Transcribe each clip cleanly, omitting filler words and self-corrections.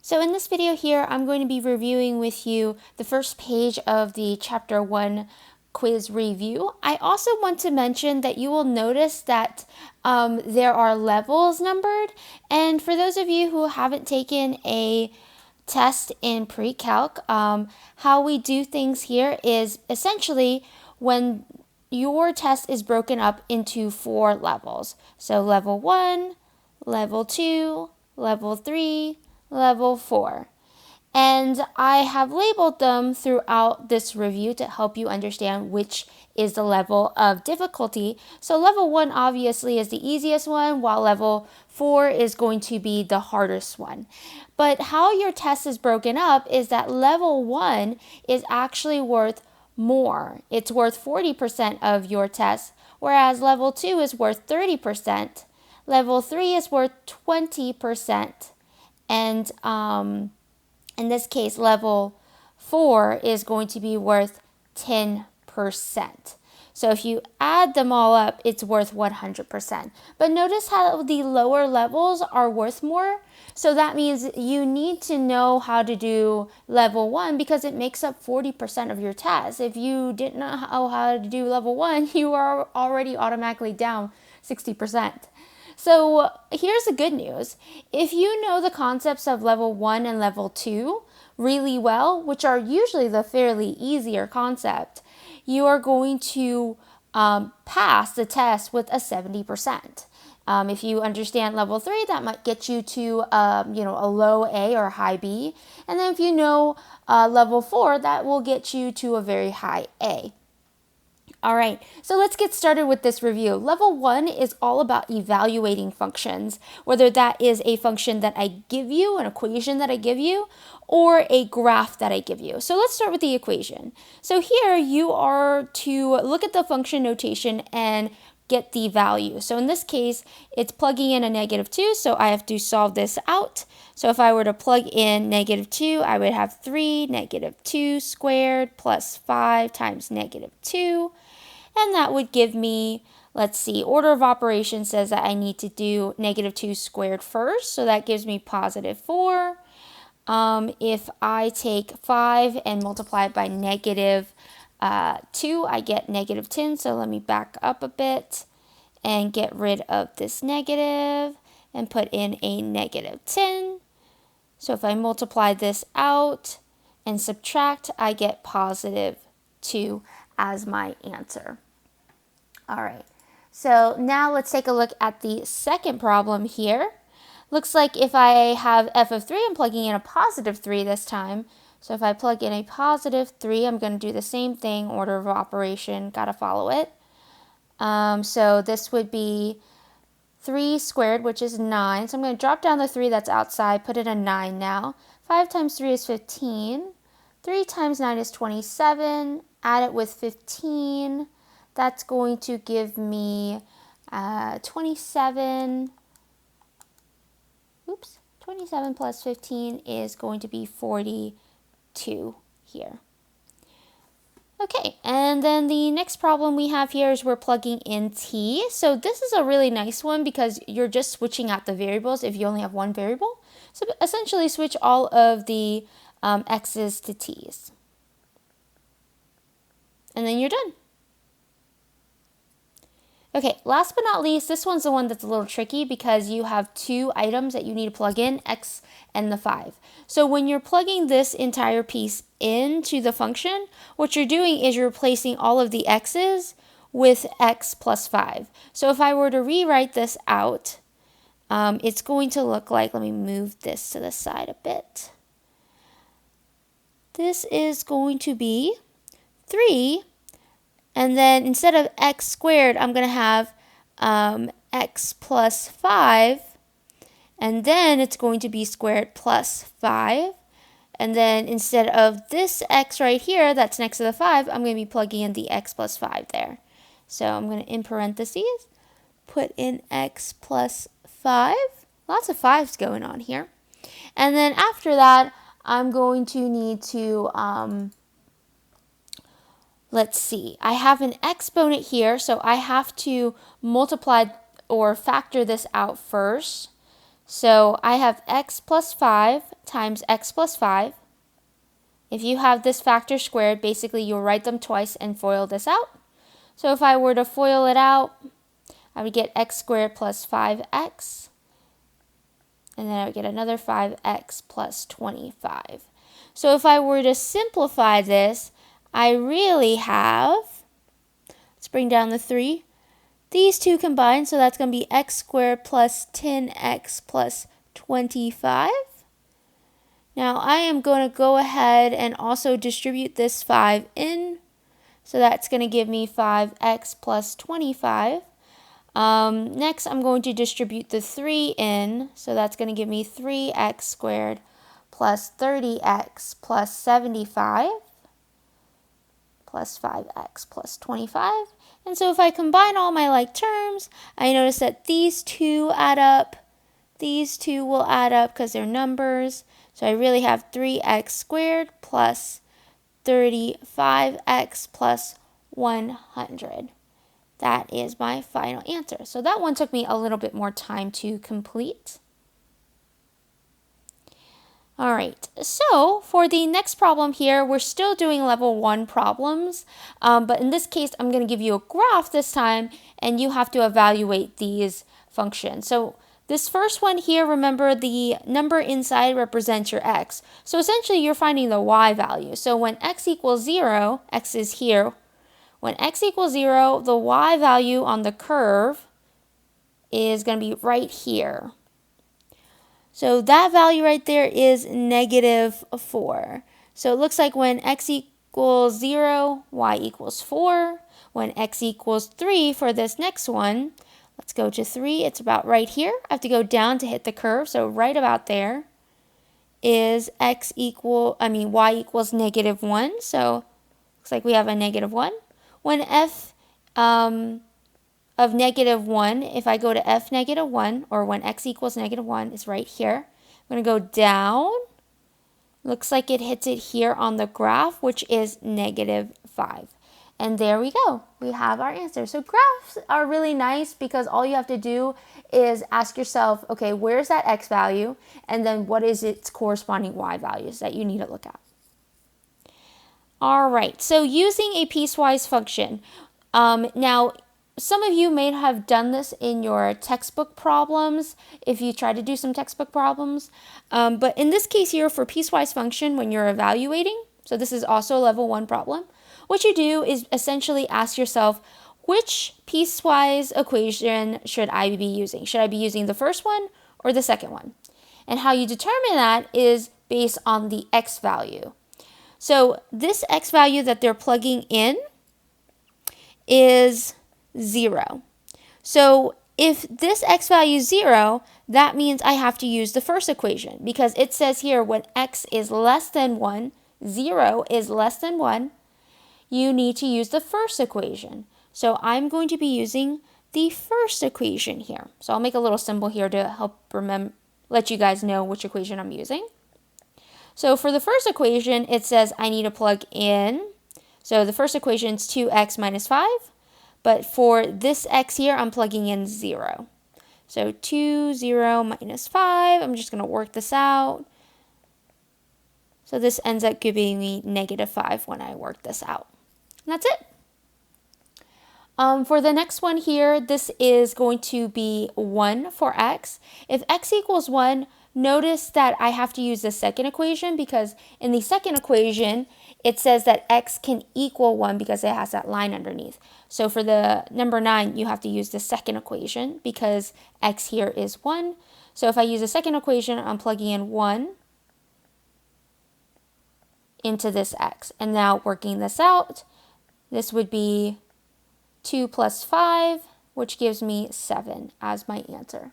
So in this video here, I'm going to be reviewing with you the first page of the Chapter 1 quiz review. I also want to mention that you will notice that there are levels numbered. And for those of you who haven't taken a test in pre-calc, how we do things here is essentially when your test is broken up into 4 levels. So level 1, level 2, level 3, level 4. And I have labeled them throughout this review to help you understand which is the level of difficulty. So level 1 obviously is the easiest one, while level 4 is going to be the hardest one. But how your test is broken up is that level 1 is actually worth more. It's worth 40% of your test, whereas level 2 is worth 30%. Level 3 is worth 20%. And in this case, level 4 is going to be worth 10%. So if you add them all up, it's worth 100%. But notice how the lower levels are worth more. So that means you need to know how to do level 1 because it makes up 40% of your test. If you didn't know how to do level 1, you are already automatically down 60%. So here's the good news. If you know the concepts of level 1 and level 2 really well, which are usually the fairly easier concept, you are going to pass the test with a 70%. If you understand level 3, that might get you to a low A or a high B. And then if you know level 4, that will get you to a very high A. All right, so let's get started with this review. Level 1 is all about evaluating functions, whether that is a function that I give you, an equation that I give you, or a graph that I give you. So let's start with the equation. So here you are to look at the function notation and get the value. So in this case, it's plugging in a -2, so I have to solve this out. So if I were to plug in -2, I would have 3 -2 squared plus 5 times -2. And that would give me, let's see, order of operations says that I need to do -2 squared first. So that gives me +4. If I take 5 and multiply it by -2, I get -10. So let me back up a bit and get rid of this negative and put in a -10. So if I multiply this out and subtract, I get +2 as my answer. All right, so now let's take a look at the second problem here. Looks like if I have f of 3, I'm plugging in a +3 this time. So if I plug in a +3, I'm going to do the same thing, order of operation, got to follow it. So this would be 3 squared, which is 9. So I'm going to drop down the 3 that's outside, put in a 9 now. 5 times 3 is 15. 3 times 9 is 27. Add it with 15. That's going to give me 27. 27 plus 15 is going to be 42 here. Okay, and then the next problem we have here is we're plugging in t. So this is a really nice one because you're just switching out the variables if you only have one variable. So essentially switch all of the x's to t's. And then you're done. Okay, last but not least, this one's the one that's a little tricky because you have 2 items that you need to plug in, x and the 5. So when you're plugging this entire piece into the function, what you're doing is you're replacing all of the x's with x plus 5. So if I were to rewrite this out, it's going to look like, let me move this to the side a bit. This is going to be 3. And then instead of x squared, I'm going to have x plus 5. And then it's going to be squared plus 5. And then instead of this x right here that's next to the 5, I'm going to be plugging in the x plus 5 there. So I'm going to, in parentheses, put in x plus 5. Lots of 5s going on here. And then after that, I'm going to need to... let's see, I have an exponent here, so I have to multiply or factor this out first. So I have x plus 5 times x plus 5. If you have this factor squared, basically you'll write them twice and FOIL this out. So if I were to FOIL it out, I would get x squared plus 5x, and then I would get another 5x plus 25. So if I were to simplify this, I really have, let's bring down the 3, these two combined, so that's going to be x squared plus 10x plus 25. Now I am going to go ahead and also distribute this 5 in, so that's going to give me 5x plus 25. Next, I'm going to distribute the 3 in, so that's going to give me 3x squared plus 30x plus 75 plus 5x plus 25. And so if I combine all my like terms, I notice that these two add up. These two will add up because they're numbers. So I really have 3x squared plus 35x plus 100. That is my final answer. So that one took me a little bit more time to complete. All right, so for the next problem here, we're still doing level 1 problems, but in this case, I'm going to give you a graph this time, and you have to evaluate these functions. So this first one here, remember the number inside represents your x. So essentially, you're finding the y value. So when x equals 0, x is here. When x equals 0, the y value on the curve is going to be right here. So that value right there is -4. So it looks like when x equals 0, y equals 4. When x equals 3 for this next one, let's go to 3. It's about right here. I have to go down to hit the curve. So right about there is y equals -1. So looks like we have a -1. When f of -1, if I go to f -1, or when x equals -1, is right here. I'm going to go down. Looks like it hits it here on the graph, which is -5. And there we go. We have our answer. So graphs are really nice because all you have to do is ask yourself, okay, where's that x value? And then what is its corresponding y values that you need to look at? All right, so using a piecewise function. Now, some of you may have done this in your textbook problems if you try to do some textbook problems. But in this case here for piecewise function when you're evaluating, so this is also a level 1 problem, what you do is essentially ask yourself, which piecewise equation should I be using? Should I be using the first one or the second one? And how you determine that is based on the x value. So this x value that they're plugging in is 0. So if this x value is 0, that means I have to use the first equation because it says here when x is less than 1, 0 is less than 1, you need to use the first equation. So I'm going to be using the first equation here. So I'll make a little symbol here to help let you guys know which equation I'm using. So for the first equation, it says I need to plug in. So the first equation is 2x minus 5. But for this x here, I'm plugging in 0. So 2, 0, minus 5. I'm just going to work this out. So this ends up giving me -5 when I work this out. And that's it. For the next one here, this is going to be 1 for x. If x equals 1, notice that I have to use the second equation because in the second equation, it says that x can equal 1 because it has that line underneath. So for the number 9, you have to use the second equation because x here is 1. So if I use the second equation, I'm plugging in 1 into this x. And now working this out, this would be 2 plus 5, which gives me 7 as my answer.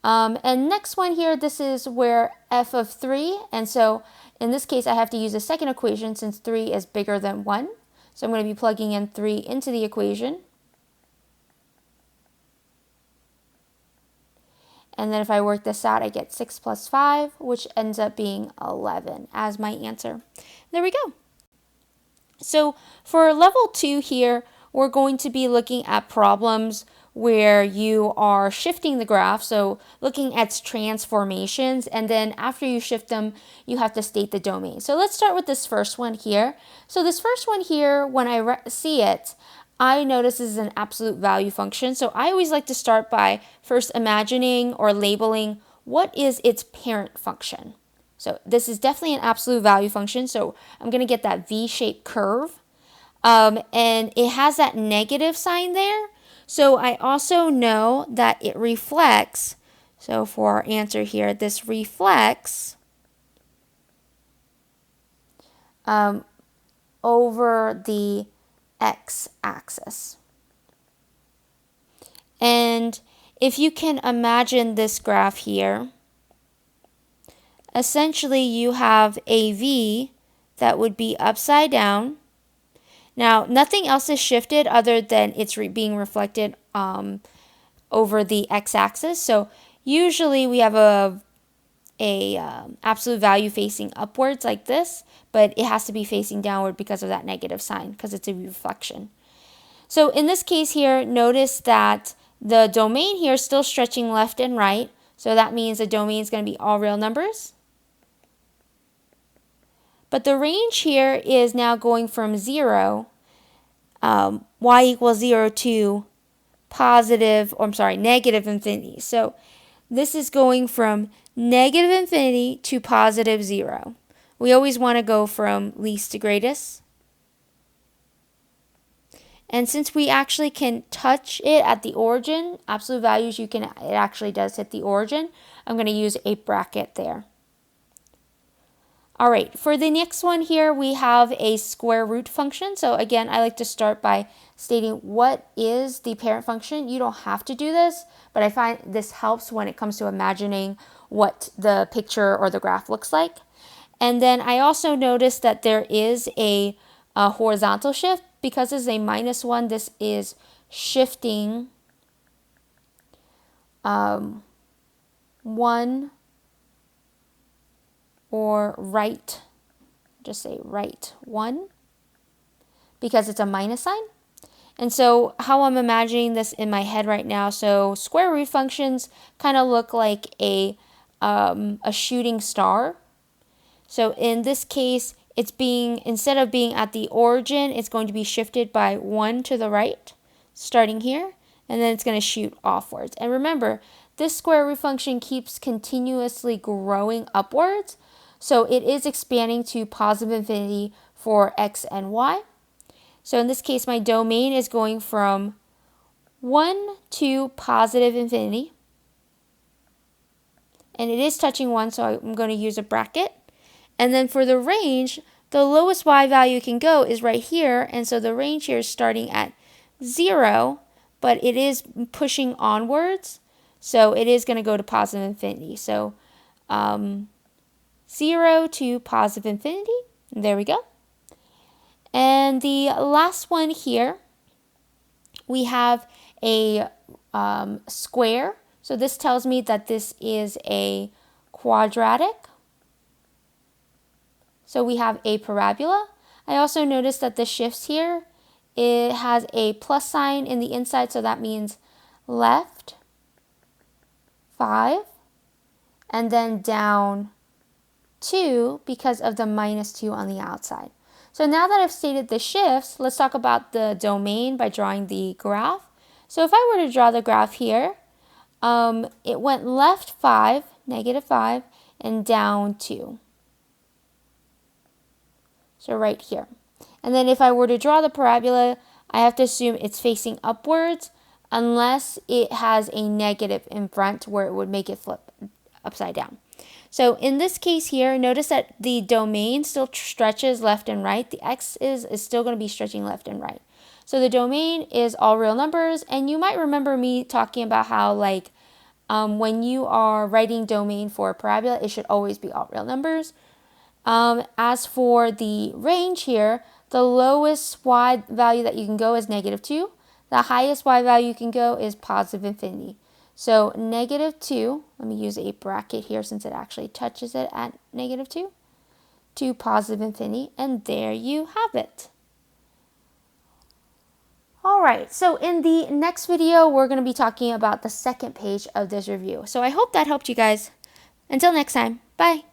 And next one here, this is where f of 3, and so in this case I have to use the second equation since 3 is bigger than 1. So I'm going to be plugging in 3 into the equation. And then if I work this out, I get 6 plus 5, which ends up being 11 as my answer. There we go. So for level 2 here, we're going to be looking at problems where you are shifting the graph, so looking at transformations, and then after you shift them, you have to state the domain. So let's start with this first one here. So this first one here, when I see it, I notice this is an absolute value function. So I always like to start by first imagining or labeling what is its parent function. So this is definitely an absolute value function. So I'm going to get that V-shaped curve. And it has that negative sign there. So I also know that it reflects. So for our answer here, this reflects over the x-axis. And if you can imagine this graph here, essentially you have a V that would be upside down. Now, nothing else is shifted other than it's being reflected over the x-axis. So usually we have a absolute value facing upwards like this, but it has to be facing downward because of that negative sign, because it's a reflection. So in this case here, notice that the domain here is still stretching left and right. So that means the domain is going to be all real numbers. But the range here is now going from 0, y equals 0 to negative infinity. So this is going from negative infinity to positive 0. We always want to go from least to greatest. And since we actually can touch it at the origin, absolute values, it actually does hit the origin. I'm going to use a bracket there. All right, for the next one here, we have a square root function. So again, I like to start by stating what is the parent function. You don't have to do this, but I find this helps when it comes to imagining what the picture or the graph looks like. And then I also noticed that there is a horizontal shift. Because this is a -1, this is shifting 1 or right, just say right 1, because it's a minus sign. And so how I'm imagining this in my head right now, so square root functions kind of look like a shooting star. So in this case, instead of being at the origin, it's going to be shifted by 1 to the right, starting here, and then it's going to shoot offwards. And remember, this square root function keeps continuously growing upwards, so it is expanding to positive infinity for x and y. So in this case, my domain is going from 1 to positive infinity, and it is touching 1, so I'm going to use a bracket. And then for the range, the lowest y value can go is right here. And so the range here is starting at 0, but it is pushing onwards. So it is going to go to positive infinity. So 0 to positive infinity. There we go. And the last one here, we have a square. So this tells me that this is a quadratic. So we have a parabola. I also noticed that the shifts here, it has a plus sign in the inside, so that means left 5, and then down 2 because of the -2 on the outside. So now that I've stated the shifts, let's talk about the domain by drawing the graph. So if I were to draw the graph here, it went left 5, -5, and down 2. So right here. And then if I were to draw the parabola, I have to assume it's facing upwards unless it has a negative in front where it would make it flip upside down. So in this case here, notice that the domain still stretches left and right. The x is still going to be stretching left and right. So the domain is all real numbers. And you might remember me talking about how when you are writing domain for a parabola, it should always be all real numbers. As for the range here, the lowest y value that you can go is -2. The highest y value you can go is positive infinity. So -2, let me use a bracket here since it actually touches it at -2, to positive infinity, and there you have it. All right, so in the next video, we're going to be talking about the second page of this review. So I hope that helped you guys. Until next time, bye.